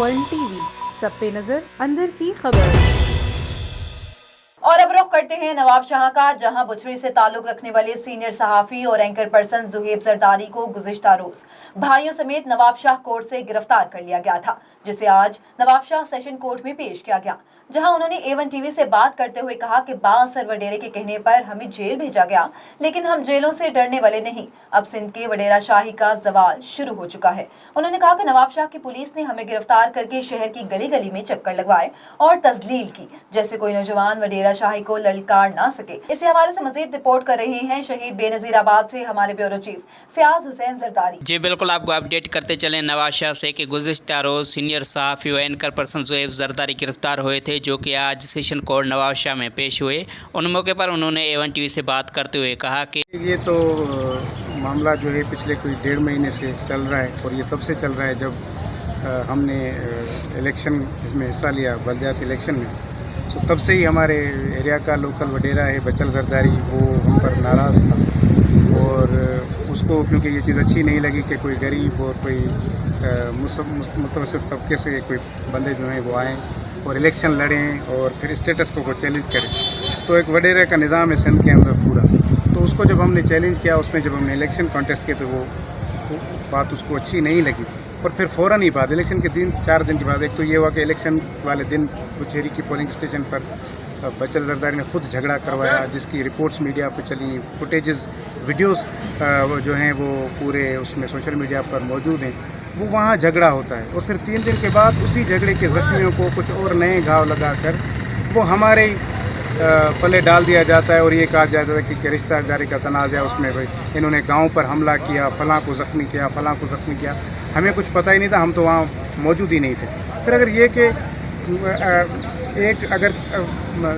One TV, सब पे नजर, अंदर की खबर। और अब रुख करते हैं नवाब शाह का, जहां बुछड़ी से ताल्लुक रखने वाले सीनियर सहाफी और एंकर पर्सन जुहेब जरदारी को गुज़िश्ता रोज भाइयों समेत नवाब शाह कोर्ट से गिरफ्तार कर लिया गया था, जिसे आज नवाब शाह सेशन कोर्ट में पेश किया गया, जहां उन्होंने A1 टीवी से बात करते हुए कहा कि बासर वडेरे के कहने पर हमें जेल भेजा गया, लेकिन हम जेलों से डरने वाले नहीं। अब सिंध के वडेरा शाही का जवाल शुरू हो चुका है। उन्होंने कहा कि नवाब शाह की पुलिस ने हमें गिरफ्तार करके शहर की गली गली में चक्कर लगवाए और तजलील की, जैसे कोई नौजवान वडेरा शाही को ललकार ना सके। इसी हवाले से मजीद रिपोर्ट कर रहे हैं शहीद बेनजीराबाद से हमारे ब्यूरो चीफ फयाज हुसैन जरदारी। जी बिल्कुल, आपको अपडेट करते चले नवाज शाह से कि गुज़िश्ता रोज़ सीनियर सहाफ़ी व एंकर पर्सन जुहेब जरदारी गिरफ्तार हुए थे, जो कि आज सेशन कोर्ट नवाब शाह में पेश हुए। उन मौके पर उन्होंने A1 टीवी से बात करते हुए कहा कि ये तो मामला जो है पिछले कोई 1.5 महीने से चल रहा है, और ये तब से चल रहा है जब हमने इलेक्शन इसमें हिस्सा लिया, बलदियाती इलेक्शन में। तो तब से ही हमारे एरिया का लोकल वडेरा है बचल जरदारी, वो हम पर नाराज़ था, और उसको क्योंकि ये चीज़ अच्छी नहीं लगी कि कोई गरीब और कोई मुतवसत तबके से कोई बंदे जो हैं वो आएँ और इलेक्शन लड़ें और फिर स्टेटस को चैलेंज करें। तो एक वडेरे का निज़ाम है सिंध के अंदर पूरा, तो उसको जब हमने चैलेंज किया, उसमें जब हमने इलेक्शन कॉन्टेस्ट किए तो वो बात उसको अच्छी नहीं लगी। और फिर फ़ौरन ही बाद इलेक्शन के 4 दिन के बाद, एक तो ये हुआ कि इलेक्शन वाले दिन बुछेरी की पोलिंग स्टेशन पर बचल जरदारी ने खुद झगड़ा करवाया, जिसकी रिपोर्ट्स मीडिया पर चली, फुटेजेस वीडियोस जो हैं वो पूरे उसमें सोशल मीडिया पर मौजूद हैं। वो वहाँ झगड़ा होता है, और फिर 3 दिन के बाद उसी झगड़े के ज़ख्मियों को कुछ और नए घाव लगाकर वो हमारे पले डाल दिया जाता है, और ये कहा जाता है कि रिश्तेदारी का तनाज़ा है, उसमें भाई इन्होंने गांव पर हमला किया, फ़लाँ को ज़ख्मी किया, फ़लाँ को ज़ख्मी किया। हमें कुछ पता ही नहीं था, हम तो वहाँ मौजूद ही नहीं थे। फिर अगर ये कि एक अगर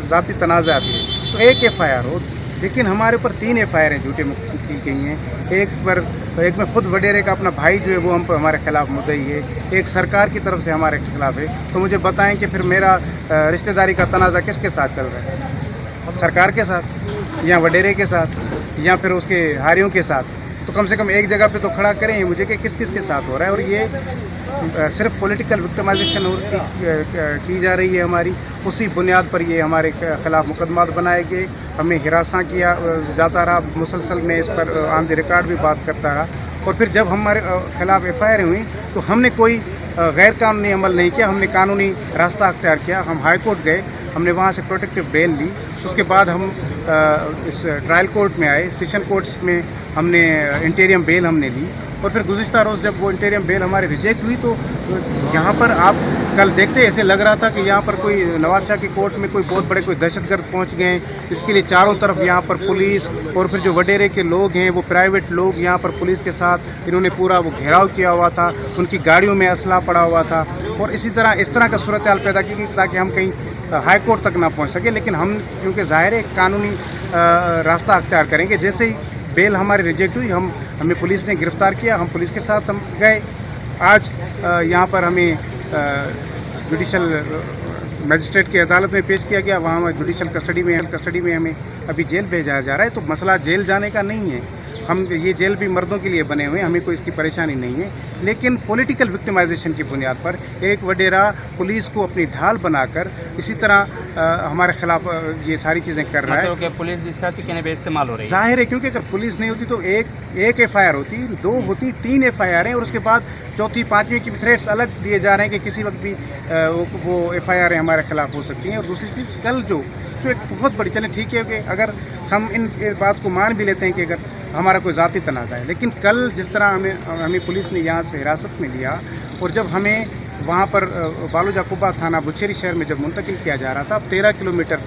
ज़ाती तनाज़ा आती है तो एक FIR हो, लेकिन हमारे ऊपर 3 FIR हैं झूठे की गई हैं। एक में खुद वडेरे का अपना भाई जो है वो हम पर हमारे ख़िलाफ़ मुद्दई है, एक सरकार की तरफ से हमारे खिलाफ़ है। तो मुझे बताएं कि फिर मेरा रिश्तेदारी का तनाज़ा किसके साथ चल रहा है, सरकार के साथ या वडेरे के साथ या फिर उसके हारियों के साथ? तो कम से कम एक जगह पे तो खड़ा करें मुझे कि किस किस के साथ हो रहा है। और ये सिर्फ पॉलिटिकल विक्टिमाइजेशन की जा रही है हमारी, उसी बुनियाद पर ये हमारे ख़िलाफ़ मुकदमात बनाए गए, हमें हिरासा किया जाता रहा, मुसलसल में इस पर ऑन द रिकॉर्ड भी बात करता रहा। और फिर जब हमारे ख़िलाफ़ FIR हुई तो हमने कोई गैर कानूनी अमल नहीं किया, हमने कानूनी रास्ता अख्तियार किया। हम हाई कोर्ट गए, हमने वहाँ से प्रोटेक्टिव बेल ली, उसके बाद हम इस ट्रायल कोर्ट में आए, सेशन कोर्ट्स में हमने इंटीरियम बेल हमने ली। और फिर गुज़िश्ता रोज़ जब वो इंटीरियम बेल हमारी रिजेक्ट हुई तो यहाँ पर आप कल देखते ऐसे लग रहा था कि यहाँ पर कोई नवाब शाह की कोर्ट में कोई बहुत बड़े कोई दहशतगर्द पहुँच गए। इसके लिए चारों तरफ यहाँ पर पुलिस और फिर जो वडेरे के लोग हैं वो प्राइवेट लोग यहाँ पर पुलिस के साथ इन्होंने पूरा वो घेराव किया हुआ था, उनकी गाड़ियों में असला पड़ा हुआ था, और इस तरह का सूरत हाल पैदा की ताकि हम कहीं हाई कोर्ट तक ना पहुँच सके। लेकिन हम क्योंकि ज़ाहिर है कानूनी रास्ता अख्तियार करेंगे। जैसे ही बेल हमारी रिजेक्ट हुई, हमें पुलिस ने गिरफ़्तार किया, हम पुलिस के साथ हम गए। आज यहाँ पर हमें जुडिशल मजिस्ट्रेट की अदालत में पेश किया गया, वहाँ हमें जुडिशल कस्टडी में हमें अभी जेल भेजा जा रहा है। तो मसला जेल जाने का नहीं है, हम ये जेल भी मर्दों के लिए बने हुए हैं, हमें कोई इसकी परेशानी नहीं है। लेकिन पॉलिटिकल विक्टिमाइजेशन की बुनियाद पर एक वडेरा पुलिस को अपनी ढाल बनाकर इसी तरह हमारे खिलाफ ये सारी चीज़ें कर रहा है। मतलब पुलिस भी सियासी कहने पे इस्तेमाल हो रही है। जाहिर है, क्योंकि अगर पुलिस नहीं होती तो एक FIR होती, 2 होती, 3 FIR हैं, और उसके बाद 4थी 5वीं की थ्रेट्स अलग दिए जा रहे हैं कि किसी वक्त भी वो FIR हमारे खिलाफ हो सकती हैं। और दूसरी चीज़, कल जो एक बहुत बड़ी, चलें ठीक है कि अगर हम इन बात को मान भी लेते हैं कि अगर हमारा कोई ज़ाती तनाज़ा है, लेकिन कल जिस तरह हमें पुलिस ने यहाँ से हिरासत में लिया, और जब हमें वहाँ पर बालूजा कुब्बा थाना बुछेरी शहर में जब मुंतकिल किया जा रहा था, 13 किलोमीटर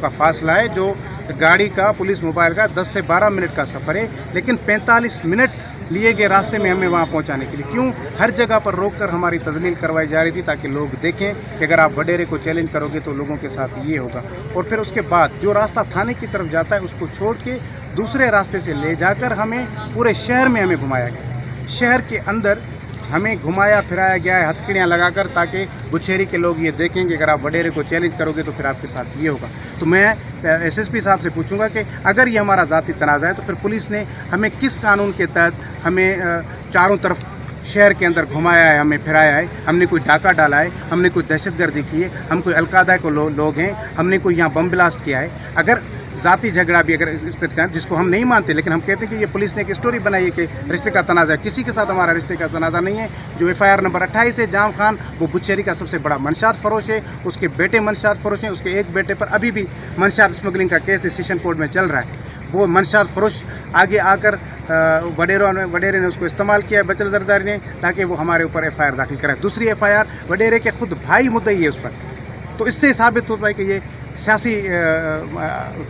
का फासला है, जो गाड़ी का पुलिस मोबाइल का 10 से 12 मिनट का सफ़र है, लेकिन 45 मिनट लिए गए रास्ते में हमें वहाँ पहुँचाने के लिए। क्यों? हर जगह पर रोक कर हमारी तजलील करवाई जा रही थी, ताकि लोग देखें कि अगर आप वडेरे को चैलेंज करोगे तो लोगों के साथ ये होगा। और फिर उसके बाद जो रास्ता थाने की तरफ जाता है उसको छोड़ के दूसरे रास्ते से ले जाकर हमें पूरे शहर में हमें घुमाया गया। शहर के अंदर हमें घुमाया फिराया गया है हथकड़ियाँ लगाकर, ताकि बुछेरी के लोग ये देखें कि अगर आप वडेरे को चैलेंज करोगे तो फिर आपके साथ ये होगा। तो मैं SSP साहब से पूछूंगा कि अगर ये हमारा ज़ाती तनाज़ा है तो फिर पुलिस ने हमें किस कानून के तहत हमें चारों तरफ शहर के अंदर घुमाया है, हमें फिराया है, हमने कोई डाका डाला है, हमने कोई दहशतगर्दी की है, हम कोई अलकायदा के लोग हैं, हमने कोई यहाँ बम ब्लास्ट किया है। अगर ज़ाती झगड़ा भी अगर इस तरह जिसको हम नहीं मानते, लेकिन हम कहते हैं कि ये पुलिस ने एक स्टोरी बनाई है कि रिश्ते का तनाज़ा है, किसी के साथ हमारा रिश्ते का तनाज़ा नहीं है। जो FIR नंबर 28 है, जाम खान वो बुछेरी का सबसे बड़ा मंशात फरोश है, उसके बेटे मंशात फरोश हैं, उसके एक बेटे पर अभी भी मंशात स्मगलिंग का केस सेशन कोर्ट में चल रहा है। वो मंशात फरोश आगे आकर वडेरे ने उसको इस्तेमाल किया है, बचल जरदारी ने, ताकि वो हमारे ऊपर FIR दाखिल कराए। दूसरी FIR वडेरे के खुद भाई मुद्दई है उस पर। तो इससे साबित होता है कि ये सियासी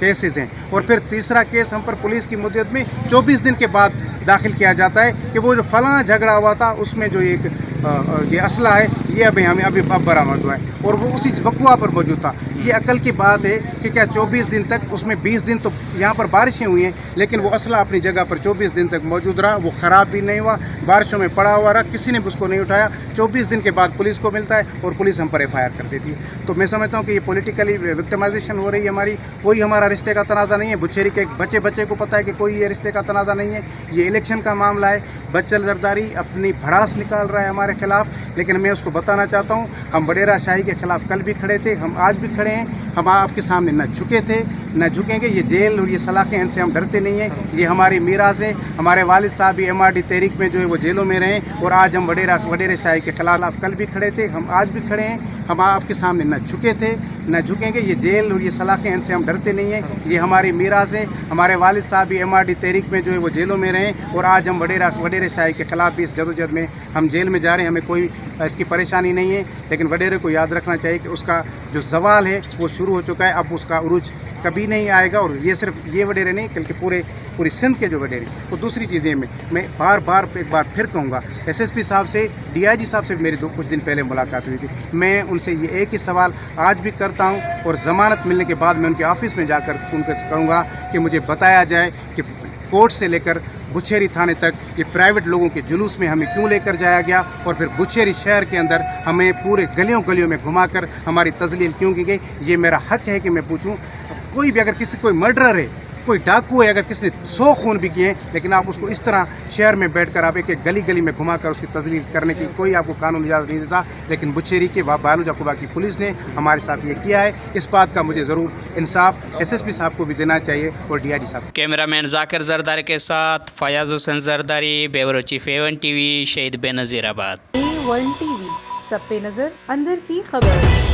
केसेस हैं। और फिर तीसरा केस हम पर पुलिस की मुद्दत में 24 दिन के बाद दाखिल किया जाता है कि वो जो फलां झगड़ा हुआ था उसमें जो ये असला है ये हमें अब बरामद हुआ है, और वो उसी बकुआ पर मौजूद था। ये अकल की बात है कि क्या 24 दिन तक, उसमें 20 दिन तो यहाँ पर बारिशें हुई हैं, लेकिन वो असला अपनी जगह पर 24 दिन तक मौजूद रहा, वो ख़राब भी नहीं हुआ, बारिशों में पड़ा हुआ रहा, किसी ने उसको नहीं उठाया। 24 दिन के बाद पुलिस को मिलता है और पुलिस हम पर FIR कर देती है। तो मैं समझता हूँ कि ये पॉलिटिकली विक्टिमाइजेशन हो रही है हमारी। कोई हमारा रिश्ते का तनाज़ा नहीं है। बुछेरी के एक बच्चे को पता है कि कोई ये रिश्ते का तनाज़ा नहीं है, ये इलेक्शन का मामला है। बचल जरदारी अपनी भड़ास निकाल रहा है हमारे खिलाफ, लेकिन मैं उसको बताना चाहता हूँ, हम वडेरा शाही के खिलाफ कल भी खड़े थे, हम आज भी खड़े हैं। हम आपके सामने न झुके थे, न झुकेंगे। ये जेल और ये सलाखें, इनसे हम डरते नहीं हैं। ये हमारी मीरास है। हमारे वालिद साहब भी MRD तहरीक में जो है वो जेलों में रहे, और आज हम वडेरे शाही के खिलाफ कल भी खड़े थे, हम आज भी खड़े हैं। हम आपके सामने न झुके थे, न झुकेंगे। ये जेल और ये सलाखें, इनसे हम डरते नहीं हैं। ये हमारी मीरास है। हमारे वालिद साहब भी MRD तहरीक में जो है वो जेलों में रहे, और आज हम वडेरे शाही के खिलाफ भी इस जदोजहद में हम जेल में जा रहे हैं। हमें कोई इसकी परेशानी नहीं है, लेकिन वडेरे को याद रखना चाहिए कि उसका जो ज़वाल है वो शुरू हो चुका है, अब उसका उरूज कभी नहीं आएगा। और ये सिर्फ ये वडेरे नहीं, बल्कि पूरी सिंध के जो वडेरे। और दूसरी चीज़ें मैं एक बार फिर कहूँगा, SSP साहब से, DIG साहब से मेरी कुछ दिन पहले मुलाकात हुई थी। मैं उनसे ये एक ही सवाल आज भी करता हूँ, और ज़मानत मिलने के बाद मैं उनके ऑफिस में जाकर उनसे कहूँगा कि मुझे बताया जाए कि कोर्ट से लेकर बुछेरी थाने तक ये प्राइवेट लोगों के जुलूस में हमें क्यों लेकर जाया गया, और फिर बुछेरी शहर के अंदर हमें पूरे गलियों में घुमाकर हमारी तजलील क्यों की गई। ये मेरा हक है कि मैं पूछूं। कोई भी, अगर कोई मर्डरर है, कोई डाकू है, अगर किसी ने 100 खून भी किए, लेकिन आप उसको इस तरह शहर में बैठकर आप एक गली में घुमाकर उसकी तजलील करने की कोई आपको कानून इजाज़त नहीं देता। लेकिन बुछेरी के बालू जकुबा की पुलिस ने हमारे साथ ये किया है। इस बात का मुझे ज़रूर इंसाफ SSP साहब को भी देना चाहिए, और DIG साहब। कैमरामैन जाकिर जरदारी के साथ Fayaz Hussain Zardari, bureau chief A1 TV, शहीद बेनज़ीराबाद। A1 TV, सब पे नज़र, अंदर की खबर।